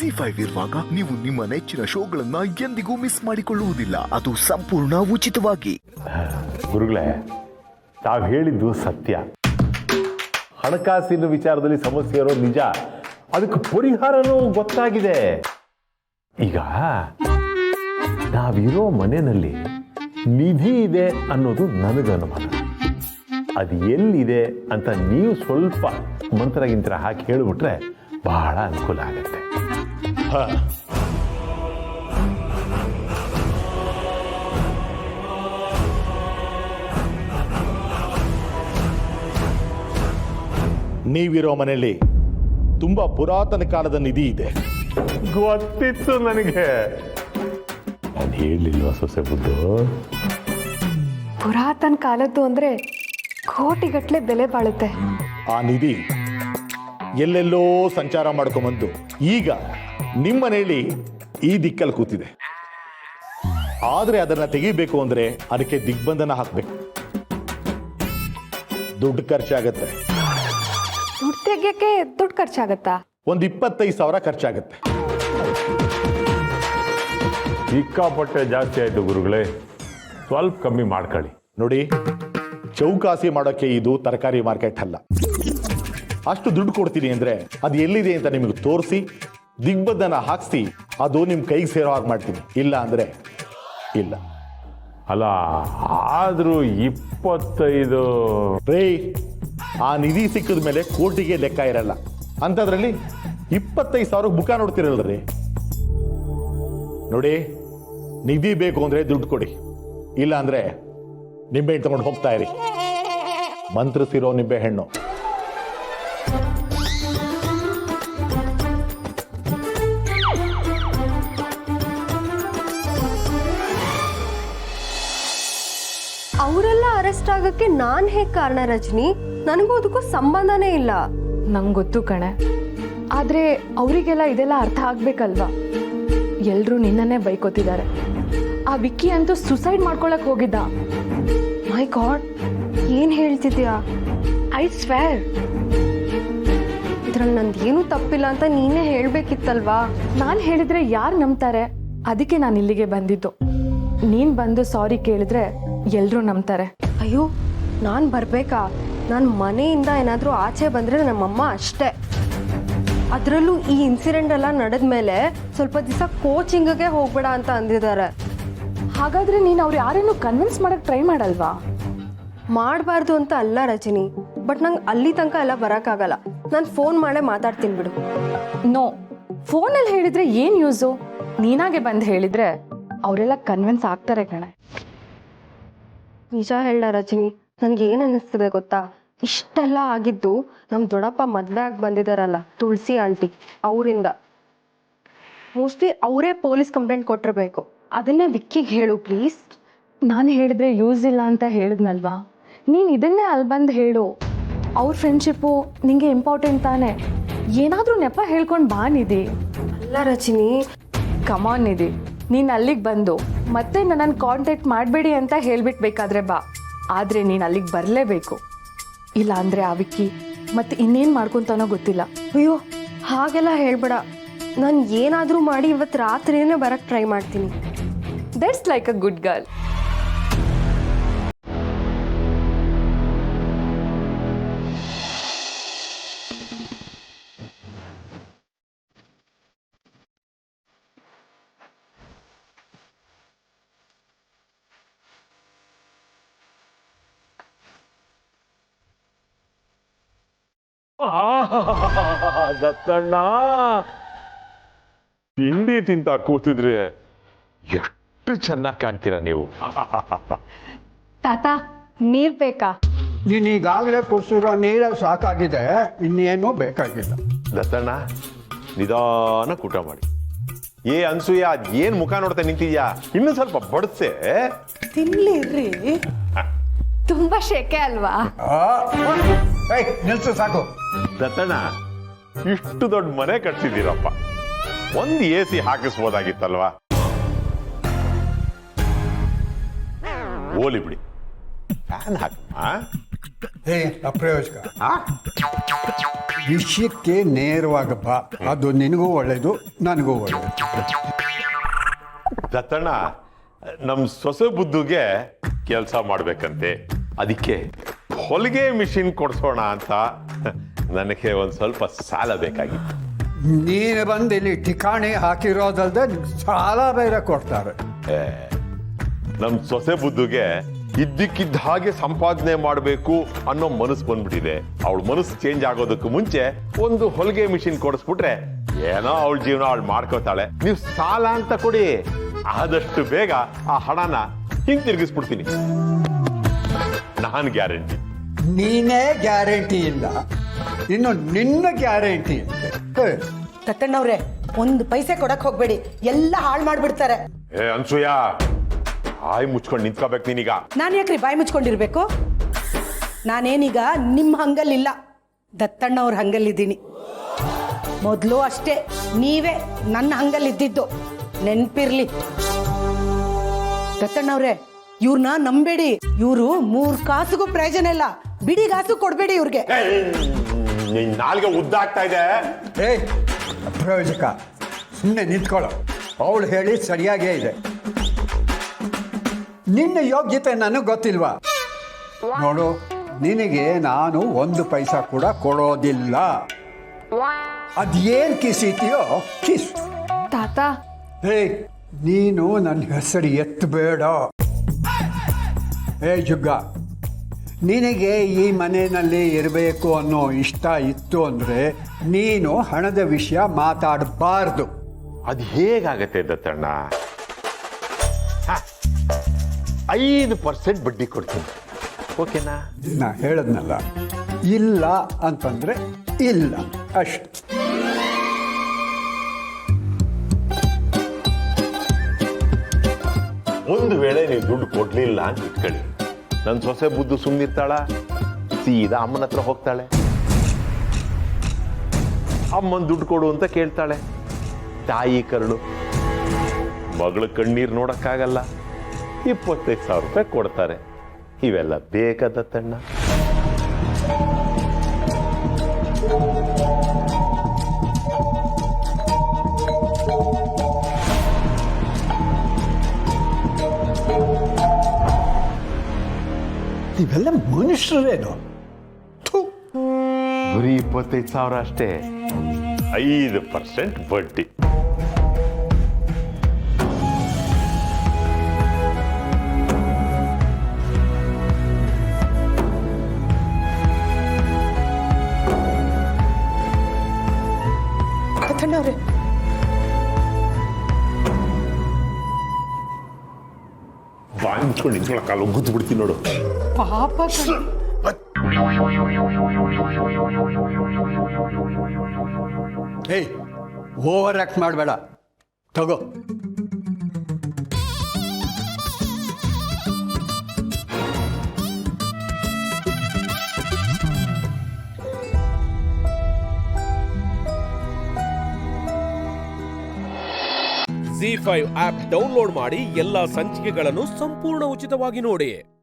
ZEE5 ಇರುವಾಗ ನೀವು ನಿಮ್ಮ ನೆಚ್ಚಿನ ಶೋಗಳನ್ನ ಎಂದಿಗೂ ಮಿಸ್ ಮಾಡಿಕೊಳ್ಳುವುದಿಲ್ಲ. ಅದು ಸಂಪೂರ್ಣ ಉಚಿತವಾಗಿ. ಗುರುಗಳೇ, ತಾವು ಹೇಳಿದ್ದು ಸತ್ಯ. ಹಣಕಾಸಿನ ವಿಚಾರದಲ್ಲಿ ಸಮಸ್ಯೆ ಇರೋದು ನಿಜ. ಅದಕ್ಕೆ ಪರಿಹಾರನೂ ಗೊತ್ತಾಗಿದೆ. ಈಗ ನಾವಿರೋ ಮನೆಯಲ್ಲಿ ನಿಧಿ ಇದೆ ಅನ್ನೋದು ನನಗೆ ಅನುಮಾನ. ಅದು ಎಲ್ಲಿದೆ ಅಂತ ನೀವು ಸ್ವಲ್ಪ ಮಂತ್ರಗಿಂತ್ರ ಹಾಕಿ ಹೇಳಿಬಿಟ್ರೆ ಬಹಳ ಅನುಕೂಲ ಆಗತ್ತೆ. ನೀವಿರೋ ಮನೆಯಲ್ಲಿ ತುಂಬಾ ಪುರಾತನ ಕಾಲದ ನಿಧಿ ಇದೆ. ಗೊತ್ತಿತ್ತು ನನಗೆ. ನಾನು ಹೇಳಲಿಲ್ವಾ ಸೊಸೆ ಬುದ್ದು? ಪುರಾತನ ಕಾಲದ್ದು ಅಂದ್ರೆ ಕೋಟಿಗಟ್ಟಲೆ ಬೆಲೆ ಬಾಳುತ್ತೆ. ಆ ನಿಧಿ ಎಲ್ಲೆಲ್ಲೋ ಸಂಚಾರ ಮಾಡ್ಕೊಂಬಂದು ಈಗ ನಿಮ್ಮ ಮನೆಯಲ್ಲಿ ಈ ದಿಕ್ಕಲ್ಲಿ ಕೂತಿದೆ. ಆದ್ರೆ ಅದನ್ನ ತೆಗಿಬೇಕು ಅಂದ್ರೆ ಅದಕ್ಕೆ ದಿಗ್ಬಂಧನ ಹಾಕ್ಬೇಕು. ದುಡ್ಡು ಖರ್ಚಾಗತ್ತೆ. ದುಡ್ಡು ತೆಗಿಯಕ್ಕೆ ದುಡ್ಡು ಖರ್ಚಾಗತ್ತಾ? ಒಂದು 25,000 ಖರ್ಚಾಗತ್ತೆ. ಸಿಕ್ಕಾಪಟ್ಟೆ ಜಾಸ್ತಿ ಆಯ್ತು ಗುರುಗಳೇ, ಸ್ವಲ್ಪ ಕಮ್ಮಿ ಮಾಡ್ಕೊಳ್ಳಿ. ನೋಡಿ, ಚೌಕಾಸಿ ಮಾಡೋಕ್ಕೆ ಇದು ತರಕಾರಿ ಮಾರ್ಕೆಟ್ ಅಲ್ಲ. ಅಷ್ಟು ದುಡ್ಡು ಕೊಡ್ತೀನಿ ಅಂದ್ರೆ ಅದು ಎಲ್ಲಿದೆ ಅಂತ ನಿಮಗೆ ತೋರಿಸಿ ದಿಗ್ಬಂಧನ ಹಾಕ್ಸಿ ಅದು ನಿಮ್ಮ ಕೈಗೆ ಸೇರೋ ಹಾಗೆ ಮಾಡ್ತೀನಿ. ಇಲ್ಲ ಅಂದ್ರೆ ಇಲ್ಲ. ಅಲ್ಲ, ಆದ್ರೂ 25 ರೇ, ಆ ನಿಧಿ ಸಿಕ್ಕಿದ ಮೇಲೆ ಕೋಟಿಗೆ ಲೆಕ್ಕ ಇರಲ್ಲ. ಅಂಥದ್ರಲ್ಲಿ 25,000 ಮುಖ ನೋಡ್ತಿರಲ್ರಿ. ನೋಡಿ, ನಿಧಿ ಬೇಕು ಅಂದ್ರೆ ದುಡ್ಡು ಕೊಡಿ, ಇಲ್ಲ ಅಂದ್ರೆ ನಿಂಬೆಹಣ್ಣು ತಗೊಂಡು ಹೋಗ್ತಾ ಇರಿ. ಮಂತ್ರಿಸಿರೋ ನಿಂಬೆ ಹೆಣ್ಣು. ಅವರೆಲ್ಲ ಅರೆಸ್ಟ್ ಆಗಕ್ಕೆ ನಾನ್ ಹೇಗ್ ಕಾರಣ ರಜನಿ? ನನಗೂ ಅದಕ್ಕೂ ಸಂಬಂಧನೇ ಇಲ್ಲ. ನಂಗೆ ಗೊತ್ತು ಕಣೆ, ಆದ್ರೆ ಅವರಿಗೆಲ್ಲ ಇದೆಲ್ಲ ಅರ್ಥ ಆಗ್ಬೇಕಲ್ವಾ? ಎಲ್ರೂ ನಿನ್ನನ್ನೇ ಬೈಕೋತಿದ್ದಾರೆ. ಆ ವಿಕ್ಕಿ ಅಂತೂ ಸುಸೈಡ್ ಮಾಡ್ಕೊಳಕ್ ಹೋಗಿದ್ದ. ಮೈ ಗಾಡ್, ಏನ್ ಹೇಳ್ತಿದ್ಯಾ? I square. ಇದ್ರಲ್ಲಿ ನಂದೇನು ತಪ್ಪಿಲ್ಲ ಅಂತ ನೀನೇ ಹೇಳ್ಬೇಕಿತ್ತಲ್ವಾ? ನಾನು ಹೇಳಿದ್ರೆ ಯಾರು ನಂಬ್ತಾರೆ? ಅದಕ್ಕೆ ನಾನು ಇಲ್ಲಿಗೆ ಬಂದಿದ್ದು. ನೀನ್ ಬಂದು ಸಾರಿ ಕೇಳಿದ್ರೆ ಎಲ್ರೂ ನಂಬ್ತಾರೆ. ಅಯ್ಯೋ, ನಾನ್ ಬರ್ಬೇಕಾ? ನಾನು ಮನೆಯಿಂದ ಏನಾದ್ರೂ ಆಚೆ ಬಂದ್ರೆ ನಮ್ಮಮ್ಮ ಅಷ್ಟೇ. ಅದರಲ್ಲೂ ಈ ಇನ್ಸಿಡೆಂಟ್ ಎಲ್ಲ ನಡೆದ್ಮೇಲೆ ಸ್ವಲ್ಪ ದಿವಸ ಕೋಚಿಂಗ್ಗೆ ಹೋಗ್ಬೇಡ ಅಂತ ಅಂದಿದ್ದಾರೆ. ಹಾಗಾದ್ರೆ ನೀನು ಅವ್ರು ಯಾರೇನು ಕನ್ವಿನ್ಸ್ ಮಾಡಕ್ ಟ್ರೈ ಮಾಡಲ್ವಾ? ಮಾಡಬಾರ್ದು ಅಂತ ಅಲ್ಲ ರಜನಿ, ಬಟ್ ನಂಗೆ ಅಲ್ಲಿ ತನಕ ಎಲ್ಲ ಬರೋಕ್ಕಾಗಲ್ಲ. ನಾನು ಫೋನ್ ಮಾಡೇ ಮಾತಾಡ್ತೀನಿ ಬಿಡು. ನೋ, ಫೋನಲ್ಲಿ ಹೇಳಿದ್ರೆ ಏನು ಯೂಸು? ನೀನಾಗೆ ಬಂದು ಹೇಳಿದ್ರೆ ಅವರೆಲ್ಲ ಕನ್ವಿನ್ಸ್ ಆಗ್ತಾರೆ ಕಣೆ. ನಿಜ ಹೇಳ ರಜನಿ, ನನ್ಗೆ ಏನು ಅನ್ನಿಸ್ತದೆ ಗೊತ್ತಾ? ಇಷ್ಟೆಲ್ಲ ಆಗಿದ್ದು ನಮ್ಮ ದೊಡ್ಡಪ್ಪ ಮದುವೆ ಆಗಿ ಬಂದಿದ್ದಾರಲ್ಲ, ತುಳಸಿ ಆಂಟಿ, ಅವರಿಂದ. ಮೋಸ್ಟ್ಲಿ ಅವರೇ ಪೊಲೀಸ್ ಕಂಪ್ಲೇಂಟ್ ಕೊಟ್ಟಿರ್ಬೇಕು. ಅದನ್ನೇ ವಿಕ್ಕಿಗೆ ಹೇಳು ಪ್ಲೀಸ್. ನಾನು ಹೇಳಿದ್ರೆ ಯೂಸ್ ಇಲ್ಲ ಅಂತ ಹೇಳಿದ್ನಲ್ವಾ? ನೀನು ಇದನ್ನೇ ಅಲ್ಲಿ ಬಂದು ಹೇಳು. ಅವ್ರ ಫ್ರೆಂಡ್ಶಿಪ್ಪು ನಿಂಗೆ ಇಂಪಾರ್ಟೆಂಟ್ ತಾನೆ. ಏನಾದರೂ ನೆಪ ಹೇಳ್ಕೊಂಡು ಬಾ ನಿಧಿ. ಅಲ್ಲ ರಜನಿ, ಕಮಾನ್ ನಿಧಿ, ನೀನು ಅಲ್ಲಿಗೆ ಬಂದು ಮತ್ತೆ ನನ್ನನ್ನು ಕಾಂಟ್ಯಾಕ್ಟ್ ಮಾಡಬೇಡಿ ಅಂತ ಹೇಳ್ಬಿಟ್ಟು ಬೇಕಾದ್ರೆ ಬಾ. ಆದರೆ ನೀನು ಅಲ್ಲಿಗೆ ಬರಲೇಬೇಕು. ಇಲ್ಲ ಅಂದರೆ ಆ ವಿಕ್ಕಿ ಮತ್ತೆ ಇನ್ನೇನು ಮಾಡ್ಕೊತಾನೋ ಗೊತ್ತಿಲ್ಲ. ಅಯ್ಯೋ, ಹಾಗೆಲ್ಲ ಹೇಳ್ಬೇಡ. ನಾನು ಏನಾದರೂ ಮಾಡಿ ಇವತ್ತು ರಾತ್ರಿನೇ ಬರಕ್ಕೆ ಟ್ರೈ ಮಾಡ್ತೀನಿ. That's like a good girl. Dattanna, ತಿಂಡಿ ತಿಂತ ಕೂತಿದ್ರೆ ಎಷ್ಟು ಚೆನ್ನಾಗಿ ಕಾಣ್ತೀರಾ ನೀವು. ತಾತ, ನೀರು ಬೇಕಾ? ನೀನು ಈಗಾಗಲೇ ಕುಡಿಸಿರೋ ನೀರು ಸಾಕಾಗಿದೆ, ಇನ್ನೇನೂ ಬೇಕಾಗಿಲ್ಲ. ದತ್ತಣ್ಣ, ನಿಧಾನ ಊಟ ಮಾಡಿ. ಅನ್ಸೂಯ, ಏನ್ ಮುಖ ನೋಡ್ತಾ ನಿಂತಿದ್ಯಾ? ಇನ್ನೂ ಸ್ವಲ್ಪ ಬಡ್ಸೆ. ತಿನ್ಲಿರ್ರಿ, ತುಂಬಾ ಶೆಕೆ ಅಲ್ವಾ? ನಿಲ್ಸು ಸಾಕು. ದತ್ತಣ್ಣ, ಇಷ್ಟು ದೊಡ್ಡ ಮನೆ ಕಟ್ಸಿದ್ದೀರಪ್ಪ, ಒಂದು AC ಹಾಕಿಸ್ಬೋದಾಗಿತ್ತಲ್ವಾ? ಓಲಿ ಬಿಡಿ, ಫ್ಯಾನ್ ಹಾಕಮ್ಮ. ಹೇ ಅಪ್ರಯೋಜಕ ವಿಷಯಕ್ಕೆ ನೇರವಾಗಿ ಬಾ. ಅದು ನಿನಗೂ ಒಳ್ಳೇದು, ನನಗೂ ಒಳ್ಳೇದು. ದತ್ತಣ್ಣ, ನಮ್ ಸೊಸೆ ಬುದ್ಧುಗೆ ಕೆಲಸ ಮಾಡ್ಬೇಕಂತೆ. ಅದಕ್ಕೆ ಹೊಲಿಗೆ ಮಿಷಿನ್ ಕೊಡ್ಸೋಣ ಅಂತ ನನಗೆ ಒಂದ್ ಸ್ವಲ್ಪ ಸಾಲ ಬೇಕಾಗಿತ್ತು. ನೀನು ಬಂದು ಇಲ್ಲಿ ಠಿಕಾಣಿ ಹಾಕಿರೋದಲ್ದೆ ಸಾಲ ಬೇರೆ ಕೊಡ್ತಾರೆ. ನಮ್ ಸೊಸೆ ಬುದ್ಧುಗೆ ಇದ್ದಕ್ಕಿದ್ದ ಹಾಗೆ ಸಂಪಾದನೆ ಮಾಡಬೇಕು ಅನ್ನೋ ಮನಸ್ಸು ಬಂದ್ಬಿಟ್ಟಿದೆ. ಅವಳ ಮನಸ್ಸು ಚೇಂಜ್ ಆಗೋದಕ್ಕೂ ಮುಂಚೆ ಒಂದು ಹೊಲಿಗೆ ಮಿಷಿನ್ ಕೊಡಿಸ್ಬಿಟ್ರೆ ಏನೋ ಅವಳ ಜೀವನ ಅವಳು ಮಾಡ್ಕೋತಾಳೆ. ನೀವು ಸಾಲ ಅಂತ ಕೊಡಿ, ಆದಷ್ಟು ಬೇಗ ಆ ಹಣನ ಹಿಂಗ್ ತಿರುಗಿಸ್ಬಿಡ್ತೀನಿ. ನಾನ್ ಗ್ಯಾರಂಟಿ. ನೀನೇ ಗ್ಯಾರಂಟಿ ಇಲ್ಲ, ಇನ್ನು ನಿನ್ನ ಗ್ಯಾರಂಟಿ ಇದೆ. ತಟ್ಟಣ್ಣವ್ರೆ, ಒಂದು ಪೈಸೆ ಕೊಡಕ್ ಹೋಗ್ಬೇಡಿ, ಎಲ್ಲ ಹಾಳು ಮಾಡ್ಬಿಡ್ತಾರೆ. ಏ ಅನ್ಸೂಯ, ಆಯ್ ಮುಚ್ಕೊಂಡು ನಿಂತ್ಕೋಬೇಕು ನೀನೀಗ. ನಾನು ಯಾಕ್ರಿ ಬಾಯಿ ಮುಚ್ಕೊಂಡಿರ್ಬೇಕು? ನಾನೇನೀಗ ನಿಮ್ಮ ಹಂಗಲ್ಲಿಲ್ಲ, ದತ್ತಣ್ಣವ್ರ ಹಂಗಲ್ಲಿದ್ದೀನಿ. ಮೊದಲು ಅಷ್ಟೇ ನೀವೇ ನನ್ನ ಹಂಗಲ್ಲಿದ್ದಿದ್ದು, ನೆನ್ಪಿರ್ಲಿ. ದತ್ತಣ್ಣವ್ರೆ, ಇವ್ರನ್ನ ನಂಬೇಡಿ. ಇವರು 3 ಕಾಸಿಗೂ ಪ್ರಯೋಜನ ಇಲ್ಲ. ಬಿಡಿ ಕಾಸು ಕೊಡ್ಬೇಡಿ ಇವ್ರಿಗೆ. ನಾಲ್ಗೆ ಉದ್ದಾಗ್ತಾ ಇದೆ. ಏ ಪ್ರಯೋಜಕ, ಸುಮ್ಮನೆ ನಿಂತ್ಕೊಳ್ಳೋ. ಅವಳು ಹೇಳಿ ಸರಿಯಾಗೇ ಇದೆ. ನಿನ್ನ ಯೋಗ್ಯತೆ ನನಗೆ ಗೊತ್ತಿಲ್ವಾ? ನೋಡು, ನಿನಗೆ ನಾನು 1 ಪೈಸಾ ಕೂಡ ಕೊಡೋದಿಲ್ಲ. ಅದೇನ್ ಕಿಸಿತೀಯೋ ಕಿಸ್. ತಾತ, ಹೇ, ನೀನು ನನ್ನ ಹೆಸರು ಎತ್ತಬೇಡ. ಹೇ ಜುಗ್ಗ, ನಿನಗೆ ಈ ಮನೆಯಲ್ಲಿ ಇರಬೇಕು ಅನ್ನೋ ಇಷ್ಟ ಇತ್ತು ಅಂದರೆ ನೀನು ಹಣದ ವಿಷಯ ಮಾತಾಡಬಾರ್ದು. ಅದು ಹೇಗಾಗತ್ತೆ ದತ್ತಣ್ಣ? 5% ಬಡ್ಡಿ ಕೊಡ್ತೀನಿ, ಓಕೆನಾ? ನಾ ಹೇಳದ್ನಲ್ಲ, ಇಲ್ಲ ಅಂತಂದ್ರೆ ಇಲ್ಲ ಅಷ್ಟು. ಒಂದು ವೇಳೆ ನೀವು ದುಡ್ಡು ಕೊಡ್ಲಿಲ್ಲ ಅಂತ ಇಟ್ಕೊಳ್ಳಿ, ನನ್ನ ಸೊಸೆ ಬುದ್ಧು ಸುಮ್ಮನಿರ್ತಾಳ? ಸೀದಾ ಅಮ್ಮನ ಹತ್ರ ಹೋಗ್ತಾಳೆ, ಅಮ್ಮನ್ ದುಡ್ಡು ಕೊಡು ಅಂತ ಕೇಳ್ತಾಳೆ. ತಾಯಿ ಕರುಳು, ಮಗಳ ಕಣ್ಣೀರು ನೋಡಕ್ಕಾಗಲ್ಲ. 25,000 ರೂಪಾಯಿ ಕೊಡ್ತಾರೆ. ಇವೆಲ್ಲ ಬೇಕಾದತ್ತಣ್ಣ? ಇವೆಲ್ಲ ಮನುಷ್ಯರೇನು? ಬರೀ 25,000 ಅಷ್ಟೇ, 5% ಬಡ್ಡಿ. ದತ್ತಣ್ಣವ್ರೆ, ಬಾಯಿ ಮುಚ್ಕೊಂಡು ನಿಂತ್ಕೊಳಕ್ಕಾಲ, ಗುದ್ದು ಬಿಡ್ತೀನಿ ನೋಡು. ಪಾಪ ಏಯ್, ಓವರ್ ಆಕ್ಟ್ ಮಾಡಬೇಡ. ತಗೋ. ZEE5 ಆಪ್ ಡೌನ್ಲೋಡ್ ಮಾಡಿ ಎಲ್ಲಾ ಸಂಚಿಕೆಗಳನ್ನು ಸಂಪೂರ್ಣ ಉಚಿತವಾಗಿ ನೋಡಿ.